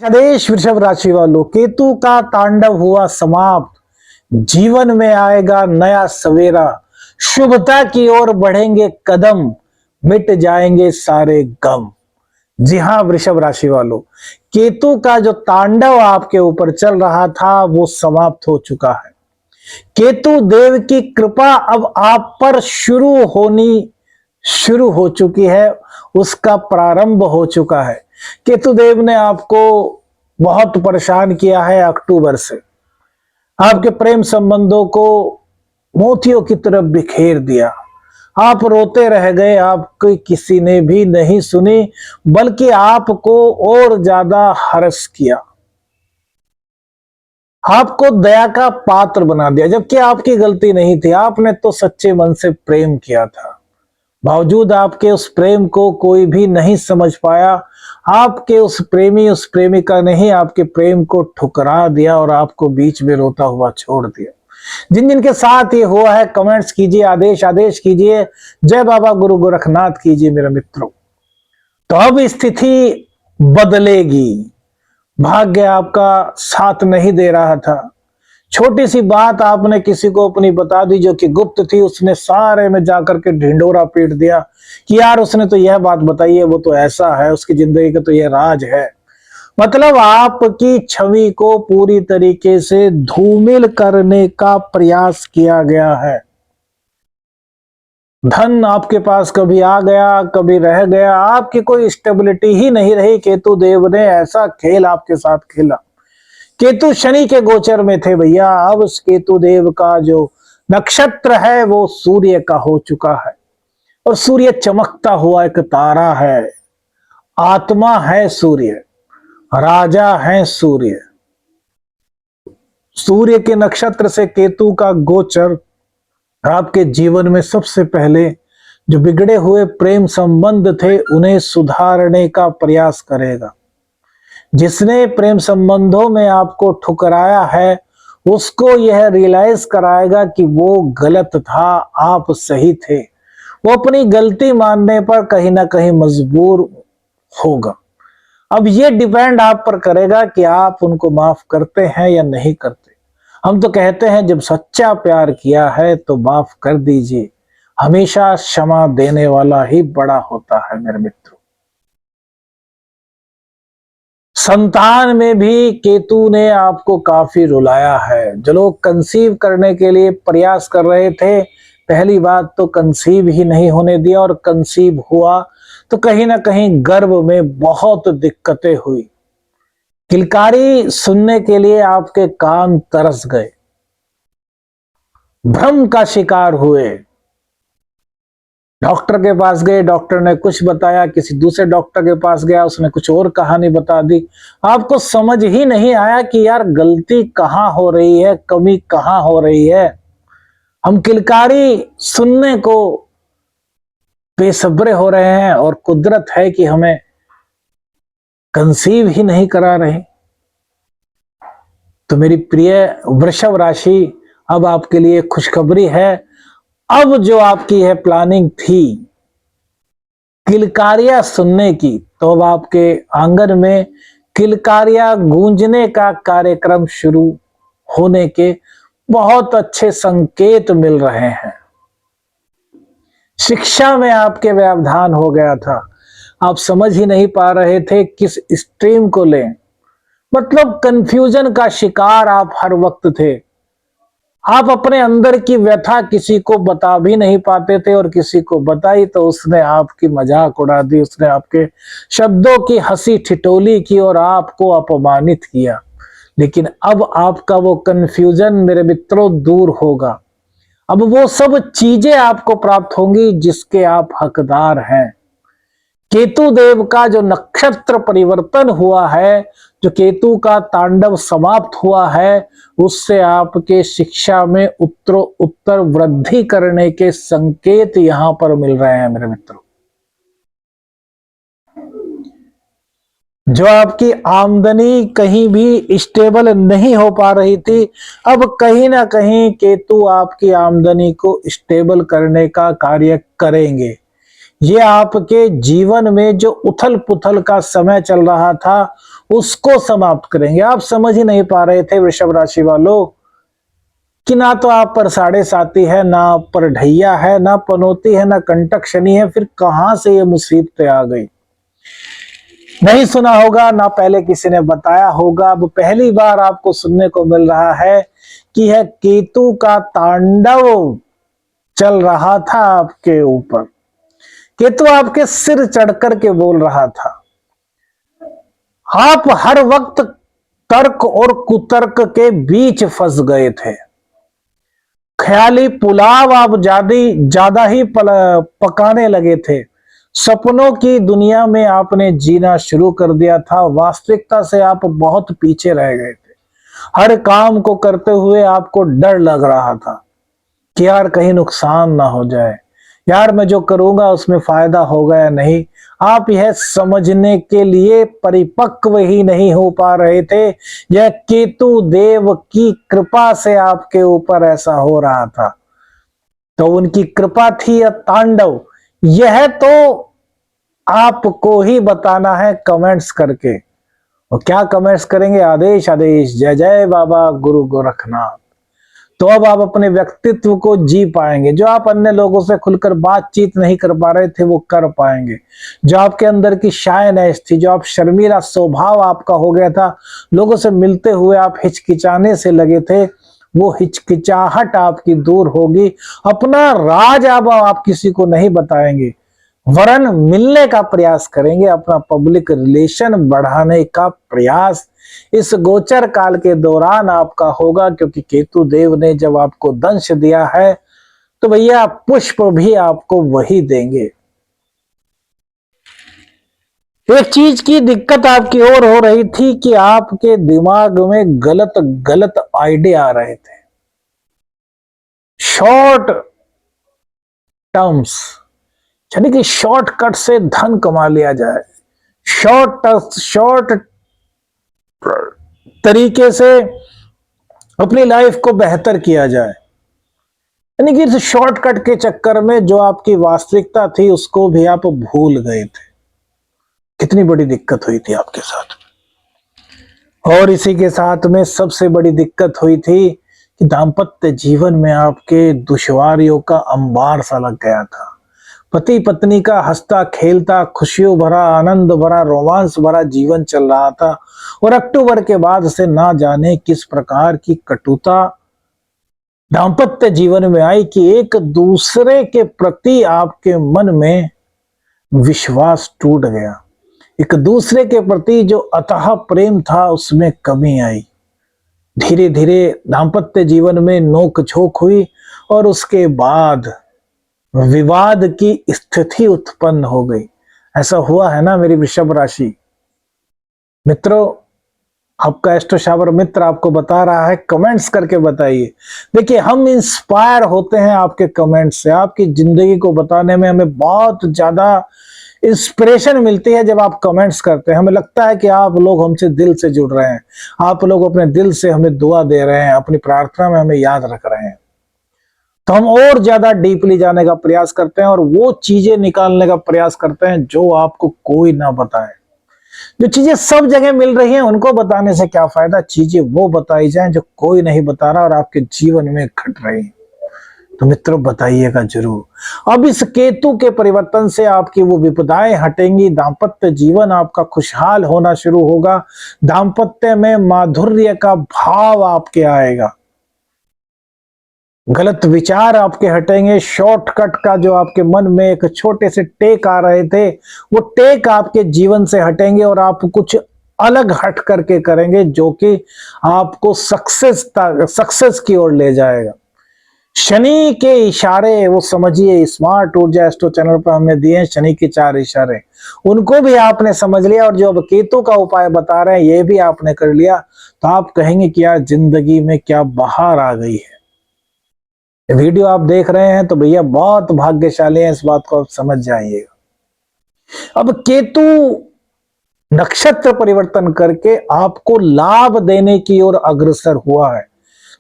आदेश वृषभ राशि वालों, केतु का तांडव हुआ समाप्त। जीवन में आएगा नया सवेरा, शुभता की ओर बढ़ेंगे कदम, मिट जाएंगे सारे गम। जी हां वृषभ राशि वालों, केतु का जो तांडव आपके ऊपर चल रहा था वो समाप्त हो चुका है। केतु देव की कृपा अब आप पर शुरू हो चुकी है, उसका प्रारंभ हो चुका है। केतु देव ने आपको बहुत परेशान किया है अक्टूबर से, आपके प्रेम संबंधों को मोतियों की तरफ बिखेर दिया। आप रोते रह गए, आपकी किसी ने भी नहीं सुनी, बल्कि आपको और ज्यादा हर्ष किया, आपको दया का पात्र बना दिया, जबकि आपकी गलती नहीं थी। आपने तो सच्चे मन से प्रेम किया था, बावजूद आपके उस प्रेम को कोई भी नहीं समझ पाया। आपके उस प्रेमिका ने ही आपके प्रेम को ठुकरा दिया और आपको बीच में रोता हुआ छोड़ दिया। जिन जिन के साथ ये हुआ है कमेंट्स कीजिए, आदेश कीजिए, जय बाबा गुरु गोरखनाथ कीजिए मेरे मित्रों। तो अब स्थिति बदलेगी, भाग्य आपका साथ नहीं दे रहा था। छोटी सी बात आपने किसी को अपनी बता दी जो कि गुप्त थी, उसने सारे में जाकर के ढिंडोरा पीट दिया कि यार उसने तो यह बात बताई है, वो तो ऐसा है, उसकी जिंदगी का तो यह राज है। मतलब आपकी छवि को पूरी तरीके से धूमिल करने का प्रयास किया गया है। धन आपके पास कभी आ गया, कभी रह गया, आपकी कोई स्टेबिलिटी ही नहीं रही। केतु देव ने ऐसा खेल आपके साथ खेला। केतु शनि के गोचर में थे भैया, अब उस केतु देव का जो नक्षत्र है वो सूर्य का हो चुका है, और सूर्य चमकता हुआ एक तारा है, आत्मा है सूर्य, राजा है सूर्य। सूर्य के नक्षत्र से केतु का गोचर आपके जीवन में सबसे पहले जो बिगड़े हुए प्रेम संबंध थे उन्हें सुधारने का प्रयास करेगा। जिसने प्रेम संबंधों में आपको ठुकराया है उसको यह रियलाइज कराएगा कि वो गलत था, आप सही थे। वो अपनी गलती मानने पर कहीं ना कहीं मजबूर होगा। अब ये डिपेंड आप पर करेगा कि आप उनको माफ करते हैं या नहीं करते। हम तो कहते हैं जब सच्चा प्यार किया है तो माफ कर दीजिए, हमेशा क्षमा देने वाला ही बड़ा होता है मेरे मित्रों। संतान में भी केतु ने आपको काफी रुलाया है। जो लोग कंसीव करने के लिए प्रयास कर रहे थे, पहली बात तो कंसीव ही नहीं होने दिया, और कंसीव हुआ तो कहीं ना कहीं गर्भ में बहुत दिक्कतें हुई। किलकारी सुनने के लिए आपके कान तरस गए, भ्रम का शिकार हुए। डॉक्टर के पास गए, डॉक्टर ने कुछ बताया, किसी दूसरे डॉक्टर के पास गया, उसने कुछ और कहानी बता दी। आपको समझ ही नहीं आया कि यार गलती कहां हो रही है, कमी कहां हो रही है। हम किलकारी सुनने को बेसब्रे हो रहे हैं, और कुदरत है कि हमें कंसीव ही नहीं करा रहे। तो मेरी प्रिय वृषभ राशि, अब आपके लिए खुशखबरी है। अब जो आपकी है प्लानिंग थी किलकारियां सुनने की, तो अब आपके आंगन में किलकारियां गूंजने का कार्यक्रम शुरू होने के बहुत अच्छे संकेत मिल रहे हैं। शिक्षा में आपके व्यवधान हो गया था, आप समझ ही नहीं पा रहे थे किस स्ट्रीम को लें। मतलब कंफ्यूजन का शिकार आप हर वक्त थे। आप अपने अंदर की व्यथा किसी को बता भी नहीं पाते थे, और किसी को बताई तो उसने आपकी मजाक उड़ा दी, उसने आपके शब्दों की हंसी ठिठोली की और आपको अपमानित किया। लेकिन अब आपका वो कंफ्यूजन मेरे मित्रों दूर होगा। अब वो सब चीजें आपको प्राप्त होंगी जिसके आप हकदार हैं। केतु देव का जो नक्षत्र परिवर्तन हुआ है, जो केतु का तांडव समाप्त हुआ है, उससे आपके शिक्षा में उत्तर वृद्धि करने के संकेत यहां पर मिल रहे हैं मेरे मित्रों। जो आपकी आमदनी कहीं भी स्टेबल नहीं हो पा रही थी, अब कहीं ना कहीं केतु आपकी आमदनी को स्टेबल करने का कार्य करेंगे। ये आपके जीवन में जो उथल पुथल का समय चल रहा था उसको समाप्त करेंगे। आप समझ ही नहीं पा रहे थे वृषभ राशि वालों कि ना तो आप पर साढ़े साती है, ना आप पर ढैया है, ना पनौती है, ना कंटक शनि है, फिर कहां से ये मुसीबतें आ गई। नहीं सुना होगा, ना पहले किसी ने बताया होगा, अब पहली बार आपको सुनने को मिल रहा है कि यह केतु का तांडव चल रहा था आपके ऊपर। केतु आपके सिर चढ़कर के बोल रहा था। आप हर वक्त तर्क और कुतर्क के बीच फंस गए थे। ख्याली पुलाव आप ज्यादा ही पकाने लगे थे। सपनों की दुनिया में आपने जीना शुरू कर दिया था। वास्तविकता से आप बहुत पीछे रह गए थे। हर काम को करते हुए आपको डर लग रहा था कि यार कहीं नुकसान ना हो जाए, यार मैं जो करूंगा उसमें फायदा होगा या नहीं। आप यह समझने के लिए परिपक्व ही नहीं हो पा रहे थे। यह केतु देव की कृपा से आपके ऊपर ऐसा हो रहा था। तो उनकी कृपा थी या तांडव, यह तो आपको ही बताना है कमेंट्स करके। और क्या कमेंट्स करेंगे? आदेश आदेश, जय जय बाबा गुरु गोरखनाथ। तो अब आप अपने व्यक्तित्व को जी पाएंगे। जो आप अन्य लोगों से खुलकर बातचीत नहीं कर पा रहे थे वो कर पाएंगे। जो आपके अंदर की शायनेस थी, जो आप शर्मीला स्वभाव आपका हो गया था, लोगों से मिलते हुए आप हिचकिचाने से लगे थे, वो हिचकिचाहट आपकी दूर होगी। अपना राज अब आप किसी को नहीं बताएंगे, वरन मिलने का प्रयास करेंगे। अपना पब्लिक रिलेशन बढ़ाने का प्रयास इस गोचर काल के दौरान आपका होगा, क्योंकि केतु देव ने जब आपको दंश दिया है तो भैया पुष्प भी आपको वही देंगे। एक चीज की दिक्कत आपकी और हो रही थी कि आपके दिमाग में गलत गलत आइडिया आ रहे थे। शॉर्ट टर्म्स, यानी कि शॉर्टकट से धन कमा लिया जाए, शॉर्ट तरीके से अपनी लाइफ को बेहतर किया जाए। यानी कि इस शॉर्टकट के चक्कर में जो आपकी वास्तविकता थी उसको भी आप भूल गए थे। कितनी बड़ी दिक्कत हुई थी आपके साथ। और इसी के साथ में सबसे बड़ी दिक्कत हुई थी कि दाम्पत्य जीवन में आपके दुश्वारियों का अंबार सा लग गया था। पति पत्नी का हंसता खेलता, खुशियों भरा, आनंद भरा, रोमांस भरा जीवन चल रहा था, और अक्टूबर के बाद से ना जाने किस प्रकार की कटुता दाम्पत्य जीवन में आई कि एक दूसरे के प्रति आपके मन में विश्वास टूट गया। एक दूसरे के प्रति जो अथाह प्रेम था उसमें कमी आई। धीरे धीरे दाम्पत्य जीवन में नोक झोंक हुई और उसके बाद विवाद की स्थिति उत्पन्न हो गई। ऐसा हुआ है ना मेरी वृषभ राशि मित्रों? आपका एस्ट्रो शावर मित्र आपको बता रहा है, कमेंट्स करके बताइए। देखिए हम इंस्पायर होते हैं आपके कमेंट्स से। आपकी जिंदगी को बताने में हमें बहुत ज्यादा इंस्पिरेशन मिलती है जब आप कमेंट्स करते हैं। हमें लगता है कि आप लोग हमसे दिल से जुड़ रहे हैं, आप लोग अपने दिल से हमें दुआ दे रहे हैं, अपनी प्रार्थना में हमें याद रख रहे हैं। तो हम और ज्यादा डीपली जाने का प्रयास करते हैं और वो चीजें निकालने का प्रयास करते हैं जो आपको कोई ना बताए। जो चीजें सब जगह मिल रही हैं उनको बताने से क्या फायदा, चीजें वो बताई जाएं जो कोई नहीं बता रहा और आपके जीवन में घट रही। तो मित्रों बताइएगा जरूर। अब इस केतु के परिवर्तन से आपकी वो विपदाएं हटेंगी, दाम्पत्य जीवन आपका खुशहाल होना शुरू होगा, दाम्पत्य में माधुर्य का भाव आपके आएगा, गलत विचार आपके हटेंगे। शॉर्टकट का जो आपके मन में एक छोटे से टेक आ रहे थे वो टेक आपके जीवन से हटेंगे और आप कुछ अलग हट करके करेंगे जो कि आपको सक्सेस की ओर ले जाएगा। शनि के इशारे वो समझिए, स्मार्ट ऊर्जा एस्ट्रो चैनल पर हमने दिए हैं शनि के 4 इशारे, उनको भी आपने समझ लिया और जो अब केतु का उपाय बता रहे हैं ये भी आपने कर लिया, तो आप कहेंगे कि यार जिंदगी में क्या बहार आ गई है। वीडियो आप देख रहे हैं तो भैया बहुत भाग्यशाली हैं, इस बात को आप समझ जाइएगा। अब केतु नक्षत्र परिवर्तन करके आपको लाभ देने की ओर अग्रसर हुआ है,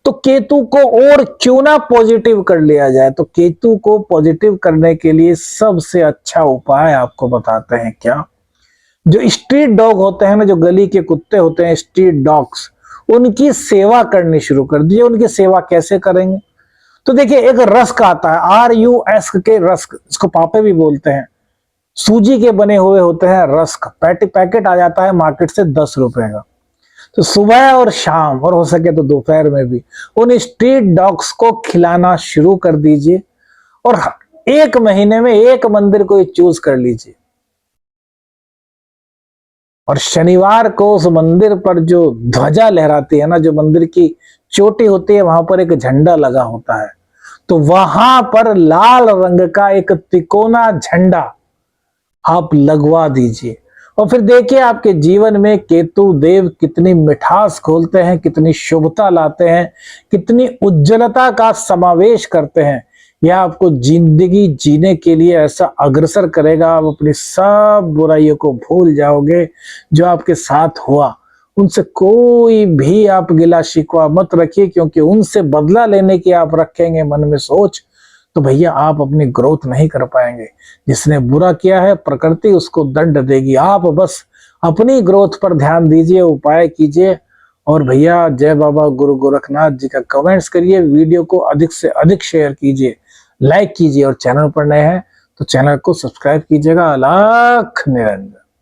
तो केतु को और क्यों ना पॉजिटिव कर लिया जाए। तो केतु को पॉजिटिव करने के लिए सबसे अच्छा उपाय आपको बताते हैं क्या। जो स्ट्रीट डॉग होते हैं ना, जो गली के कुत्ते होते हैं, स्ट्रीट डॉग्स, उनकी सेवा करनी शुरू कर दीजिए। उनकी सेवा कैसे करेंगे? तो देखिए, एक रस्क आता है, RUSK के रस्क, इसको पापे भी बोलते हैं, सूजी के बने हुए होते हैं रस्क। पैकेट आ जाता है मार्केट से 10 रुपए का। तो सुबह और शाम, और हो सके तो दोपहर में भी, उन स्ट्रीट डॉग्स को खिलाना शुरू कर दीजिए। और 1 महीने में 1 मंदिर को चूज कर लीजिए, और शनिवार को उस मंदिर पर जो ध्वजा लहराती है ना, जो मंदिर की चोटी होती है, वहां पर एक झंडा लगा होता है, तो वहां पर लाल रंग का एक तिकोना झंडा आप लगवा दीजिए। और फिर देखिए आपके जीवन में केतु देव कितनी मिठास खोलते हैं, कितनी शुभता लाते हैं, कितनी उज्जवलता का समावेश करते हैं। यह आपको जिंदगी जीने के लिए ऐसा अग्रसर करेगा, आप अपनी सब बुराइयों को भूल जाओगे। जो आपके साथ हुआ, उनसे कोई भी आप गिला शिकवा मत रखिए, क्योंकि उनसे बदला लेने की आप रखेंगे मन में सोच, तो भैया आप अपनी ग्रोथ नहीं कर पाएंगे। जिसने बुरा किया है, प्रकृति उसको दंड देगी। आप बस अपनी ग्रोथ पर ध्यान दीजिए, उपाय कीजिए। और भैया जय बाबा गुरु गोरखनाथ जी का कमेंट्स करिए, वीडियो को अधिक से अधिक शेयर कीजिए, लाइक कीजिए, और चैनल पर नए हैं तो चैनल को सब्सक्राइब कीजिएगा। अलख निरंजन।